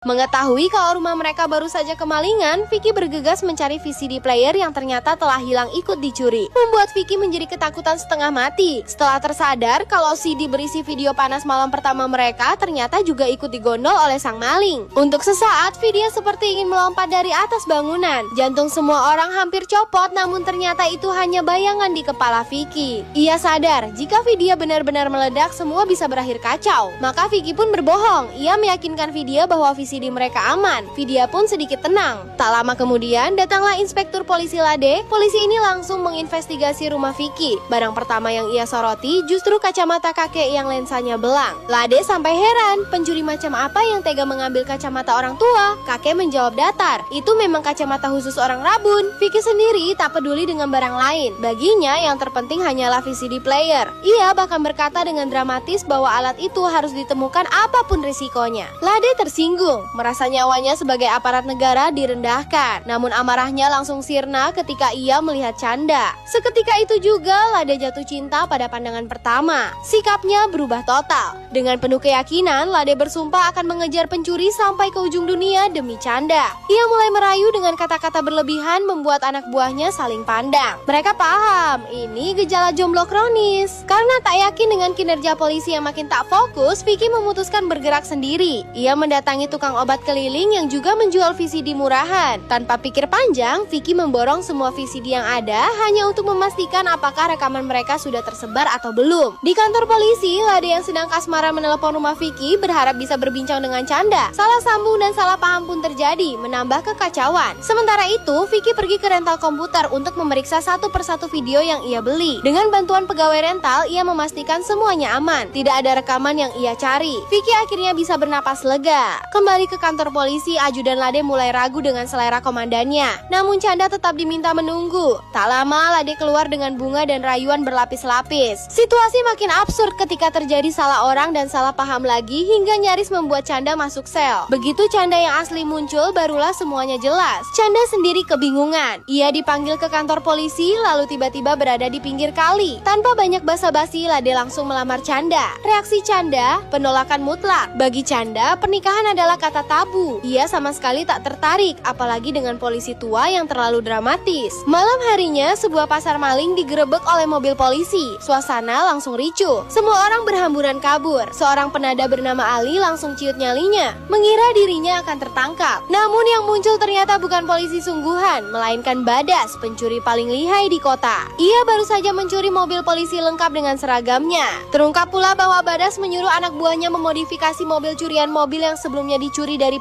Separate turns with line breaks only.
Mengetahui kalau rumah mereka baru saja kemalingan, Vicky bergegas mencari VCD player yang ternyata telah hilang ikut dicuri. Membuat Vicky menjadi ketakutan setengah mati. Setelah tersadar kalau CD berisi video panas malam pertama mereka ternyata juga ikut digondol oleh sang maling. Untuk sesaat, Vidya seperti ingin melompat dari atas bangunan. Jantung semua orang hampir copot, namun ternyata itu hanya bayangan di kepala Vicky. Ia sadar, jika Vidya benar-benar meledak, semua bisa berakhir kacau. Maka Vicky pun berbohong. Ia meyakinkan Vidya bahwa VCD mereka aman. Vidya pun sedikit tenang. Tak lama kemudian, datanglah Inspektur Polisi Lade. Polisi ini langsung menginvestigasi rumah Vicky. Barang pertama yang ia soroti justru kacamata kakek yang lensanya belang. Lade sampai heran, pencuri macam apa yang tega mengambil kacamata orang tua? Kakek menjawab datar, itu memang kacamata khusus orang rabun. Vicky sendiri tak peduli dengan barang lain. Baginya yang terpenting hanyalah VCD player. Ia bahkan berkata dengan dramatis bahwa alat itu harus ditemukan apapun risikonya. Lade tersinggung, merasa nyawanya sebagai aparat negara direndahkan. Namun amarahnya langsung sirna ketika ia melihat Canda. Seketika itu juga Lade jatuh cinta pada pandangan pertama. Sikapnya berubah total. Dengan penuh keyakinan, Lade bersumpah akan mengejar pencuri sampai ke ujung dunia demi Canda. Ia mulai merayu dengan kata-kata berlebihan membuat anak buahnya saling pandang. Mereka paham, ini gejala jomblo kronis. Karena tak yakin dengan kinerja polisi yang makin tak fokus, Vicky memutuskan bergerak sendiri. Ia mendatangi tukang obat keliling yang juga menjual VCD murahan. Tanpa pikir panjang, Vicky memborong semua VCD yang ada hanya untuk memastikan apakah rekaman mereka sudah tersebar atau belum. Di kantor polisi, Lade yang sedang kasmaran menelepon rumah Vicky berharap bisa berbincang dengan Canda. Salah sambung dan salah paham pun terjadi, menambah kekacauan. Sementara itu, Vicky pergi ke rental komputer untuk memeriksa satu persatu video yang ia beli. Dengan bantuan pegawai rental, ia memastikan semuanya aman. Tidak ada rekaman yang ia cari. Vicky akhirnya bisa bernapas lega. Kembali ke kantor polisi, ajudan Lade mulai ragu dengan selera komandannya. Namun Canda tetap diminta menunggu. Tak lama, Lade keluar dengan bunga dan rayuan berlapis-lapis. Situasi makin absurd ketika terjadi salah orang dan salah paham lagi hingga nyaris membuat Canda masuk sel. Begitu Canda yang asli muncul, barulah semuanya jelas. Canda sendiri kebingungan. Ia dipanggil ke kantor polisi, lalu tiba-tiba berada di pinggir kali. Tanpa banyak basa-basi, Lade langsung melamar Canda. Reaksi Canda, penolakan mutlak. Bagi Canda, pernikahan adalah kata tabu. Ia sama sekali tak tertarik, apalagi dengan polisi tua yang terlalu dramatis. Malam harinya, sebuah pasar maling digerebek oleh mobil polisi. Suasana langsung ricuh. Semua orang berhamburan kabur. Seorang penada bernama Ali langsung ciut nyalinya, mengira dirinya akan tertangkap. Namun yang muncul ternyata bukan polisi sungguhan, melainkan Badas, pencuri paling lihai di kota. Ia baru saja mencuri mobil polisi lengkap dengan seragamnya. Terungkap pula bahwa Badas menyuruh anak buahnya memodifikasi mobil curian mobil yang sebelumnya dicuri dari